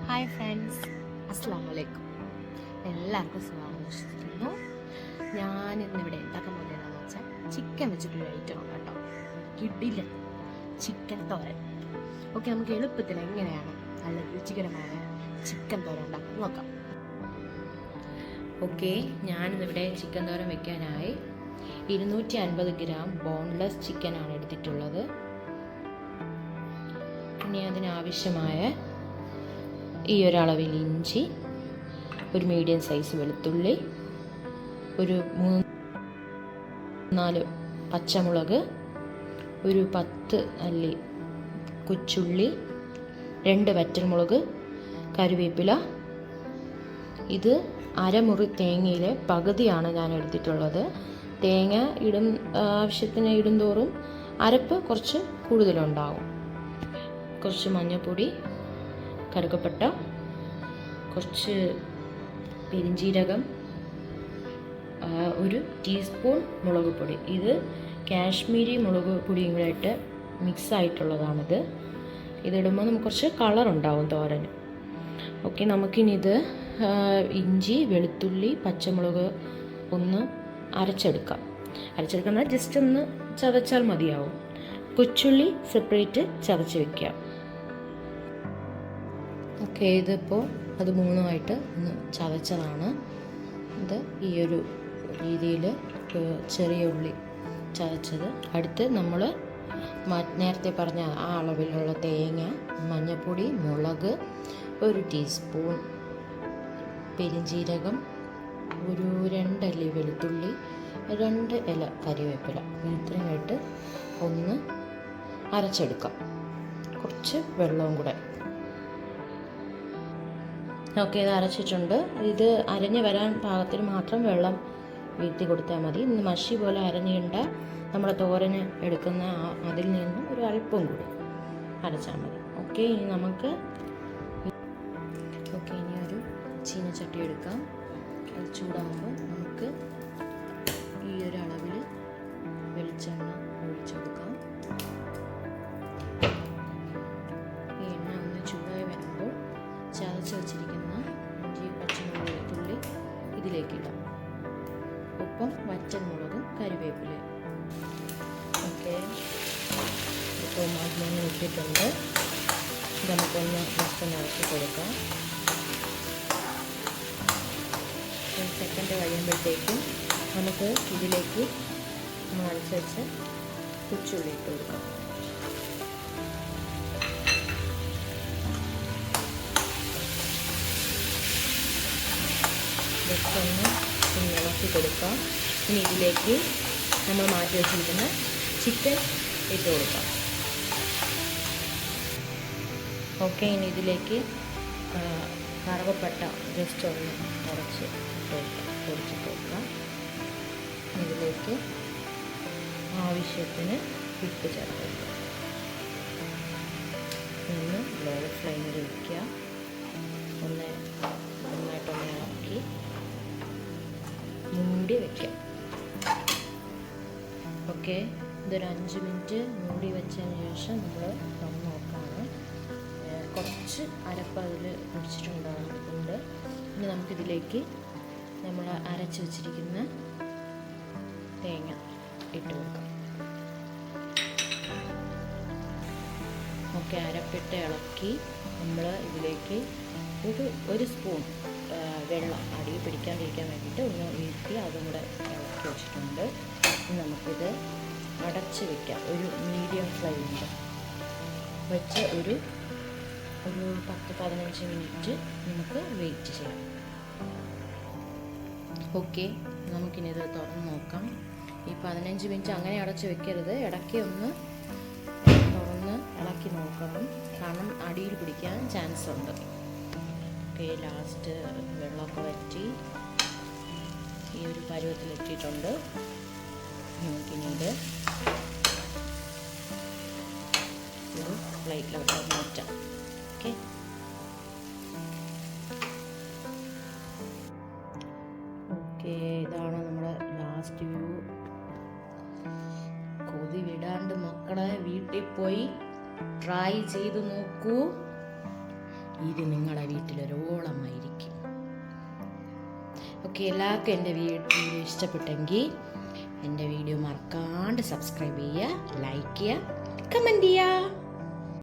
Hi friends, അസ്സലാമു അലൈക്കും. എല്ലാവർക്കും സുഖമാണെന്ന് വിശ്വസിക്കുന്നു. ഞാൻ ഇന്നിവിടെ ഉണ്ടാക്കാൻ പോകുന്നതെന്ന് വെച്ചാൽ ചിക്കൻ വെച്ചിട്ടൊരു ഐറ്റം ആണ് കേട്ടോ. കിടിലൻ ചിക്കൻ തോരൻ. ഓക്കെ, നമുക്ക് എളുപ്പത്തിൽ എങ്ങനെയാണ് നല്ല രുചികരമായ ചിക്കൻ തോരൻ ഉണ്ടാക്കാൻ നോക്കാം. ഓക്കെ, ഞാനിന്നിവിടെ ചിക്കൻ തോരൻ വെക്കാനായി 250 ഗ്രാം ബോൺലെസ് ചിക്കനാണ് എടുത്തിട്ടുള്ളത്. ഇനി അതിനാവശ്യമായ ഈ ഒരളവിൽ ഇഞ്ചി, ഒരു മീഡിയം സൈസ് വെളുത്തുള്ളി, ഒരു 3-4 പച്ചമുളക്, ഒരു 10 അല്ലി കൊച്ചുള്ളി, 2 വറ്റൽമുളക്, കറിവേപ്പില. ഇത് അരമുറി തേങ്ങയിലെ പകുതിയാണ് ഞാൻ എടുത്തിട്ടുള്ളത്. തേങ്ങ ആവശ്യത്തിന് ഇടുന്തോറും അരപ്പ് കുറച്ച് കൂടുതലുണ്ടാവും. കുറച്ച് മഞ്ഞൾപ്പൊടി, കറുകപ്പട്ട, കുറച്ച് പെരിഞ്ജീരകം, 1 ടീസ്പൂൺ മുളക് പൊടി. ഇത് കാശ്മീരി മുളക് പൊടിയും കൂടെ ഇട്ട് മിക്സ് ആയിട്ടുള്ളതാണിത്. ഇതിടുമ്പോൾ നമുക്ക് കുറച്ച് കളറുണ്ടാവും തോരന്. ഓക്കെ, നമുക്കിനി ഇത് ഇഞ്ചി, വെളുത്തുള്ളി, പച്ചമുളക് ഒന്ന് അരച്ചെടുക്കാം. ജസ്റ്റ് ഒന്ന് ചതച്ചാൽ മതിയാവും. കൊച്ചുള്ളി സെപ്പറേറ്റ് ചതച്ച് വയ്ക്കാം. ഓക്കെ, ഇതിപ്പോൾ അത് മൂന്നുമായിട്ട് ഒന്ന് ചതച്ചതാണ്. ഇത് ഈ ഒരു രീതിയിൽ ചെറിയ ഉള്ളി ചതച്ചത്. അടുത്ത് നമ്മൾ നേരത്തെ പറഞ്ഞ ആ അളവിലുള്ള തേങ്ങ, മഞ്ഞൾപ്പൊടി, മുളക്, 1 ടീസ്പൂൺ പെരിഞ്ജീരകം, ഒരു 2 അല്ലി വെളുത്തുള്ളി, 2 ഇല കറിവേപ്പില, ഇത്രയായിട്ട് ഒന്ന് അരച്ചെടുക്കാം. കുറച്ച് വെള്ളവും കൂടെ. ഓക്കെ, ഇത് അരച്ചിട്ടുണ്ട്. ഇത് അരഞ്ഞ് വരാൻ പാകത്തിന് മാത്രം വെള്ളം വീഴ്ത്തി കൊടുത്താൽ മതി. ഇന്ന് മഷി പോലെ അരഞ്ഞിണ്ട നമ്മൾ തോരന് എടുക്കുന്ന അതിൽ നിന്നും ഒരു അല്പം കൂടി അരച്ചാൽ മതി. ഓക്കെ, ഇനി ഒരു ചീനച്ചട്ടി എടുക്കാം. അത് ചൂടാകുമ്പോൾ നമുക്ക് ഈ ഒരു അളവിൽ വെളിച്ചെണ്ണ ഒഴിച്ചു കൊടുക്കാം. ഈ എണ്ണ ഒന്ന് ചൂടായി വരുമ്പോൾ ചതച്ച് വെച്ചിരിക്കുന്ന ഇഞ്ചി, പച്ചമുളക്, വെളുത്തുള്ളി ഇതിലേക്കിടാം. ഒപ്പം വറ്റൽമുളകും കറിവേപ്പിലയും. ഓക്കെ, ഇപ്പോൾ മഞ്ഞൾ ഇട്ടിട്ടുണ്ട്. നമുക്കൊന്ന് ജസ്റ്റ് നിറച്ച് കൊടുക്കാം. 1 സെക്കൻഡ് കഴിയുമ്പോഴത്തേക്കും നമുക്ക് ഇതിലേക്ക് അരച്ച് വെച്ച് കൊച്ചുള്ളി ഇട്ട് കൊടുക്കാം. ജസ്റ്റ് ഒന്ന് ഇളക്കി കൊടുക്കാം. ഇനി ഇതിലേക്ക് നമ്മൾ മാറ്റി വെച്ചിരിക്കുന്ന ചിക്കൻ ഇട്ട് കൊടുക്കാം. ഓക്കെ, ഇനി ഇതിലേക്ക് കറുവപ്പട്ട ജസ്റ്റ് ഒന്ന് പൊടിച്ചിട്ട് കൊടുക്കാം. ഇതിലേക്ക് ആവശ്യത്തിന് ഉപ്പ് ചേർത്ത് കൊടുക്കുക. ഒന്ന് ലോ ഫ്ലെയിമിൽ വയ്ക്കുക. നന്നായിട്ടൊന്ന് ഇളക്കി മൂടി വയ്ക്കാം. ഓക്കെ, ഇതൊരു 5 മിനിറ്റ് മൂടി വെച്ചതിന് ശേഷം നമ്മൾ തുറന്ന് നോക്കാണ്. കുറച്ച് അരപ്പ് അതിൽ പിടിച്ചിട്ടുണ്ടാകുന്നുണ്ട്. ഇനി നമുക്കിതിലേക്ക് നമ്മൾ അരച്ച് വെച്ചിരിക്കുന്ന തേങ്ങ ഇട്ട് കൊടുക്കാം. ഓക്കെ, അരപ്പിട്ട് ഇളക്കി നമ്മൾ ഇതിലേക്ക് ഒരു സ്പൂൺ വെള്ളം അടിയിൽ പിടിക്കാതിരിക്കാൻ വേണ്ടിയിട്ട് ഒന്ന് വീഴ്ത്തി അതും കൂടെ ഇളക്കി വെച്ചിട്ടുണ്ട്. നമുക്കിത് അടച്ച് വയ്ക്കാം. ഒരു മീഡിയം ഫ്ലെയിമിൽ വെച്ച് ഒരു 10-15 മിനിറ്റ് നമുക്ക് വെയിറ്റ് ചെയ്യാം. ഓക്കെ, നമുക്കിനി ഇത് തുറന്ന് നോക്കാം. ഈ 15 മിനിറ്റ് അങ്ങനെ അടച്ച് വെക്കരുത്. ഇടയ്ക്ക് ഒന്ന് തുറന്ന് ഇളക്കി നോക്കണം, കാരണം അടിയിൽ പിടിക്കാൻ ചാൻസ് ഉണ്ട്. ഓക്കെ, ലാസ്റ്റ് വെള്ളമൊക്കെ വറ്റി ഈ ഒരു പരുവത്തിലെത്തിയിട്ടുണ്ട്. നമുക്കിനി ഇത് ഒരു പ്ലേറ്റിലോട്ട് മാറ്റാം. ഓക്കെ, ഇതാണ് നമ്മുടെ ലാസ്റ്റ് വ്യൂ. കൊതി വിടാണ്ട് മക്കളെ വീട്ടിൽ പോയി ട്രൈ ചെയ്ത് നോക്കൂ. ഇത് നിങ്ങളുടെ വീട്ടിലൊരോളമായിരിക്കും. ഓക്കെ, എല്ലാവർക്കും എൻ്റെ വീഡിയോ ഇഷ്ടപ്പെട്ടെങ്കിൽ എൻ്റെ വീഡിയോ മറക്കാണ്ട് സബ്സ്ക്രൈബ് ചെയ്യുക, ലൈക്ക് ചെയ്യുക, കമൻറ്റ് ചെയ്യുക.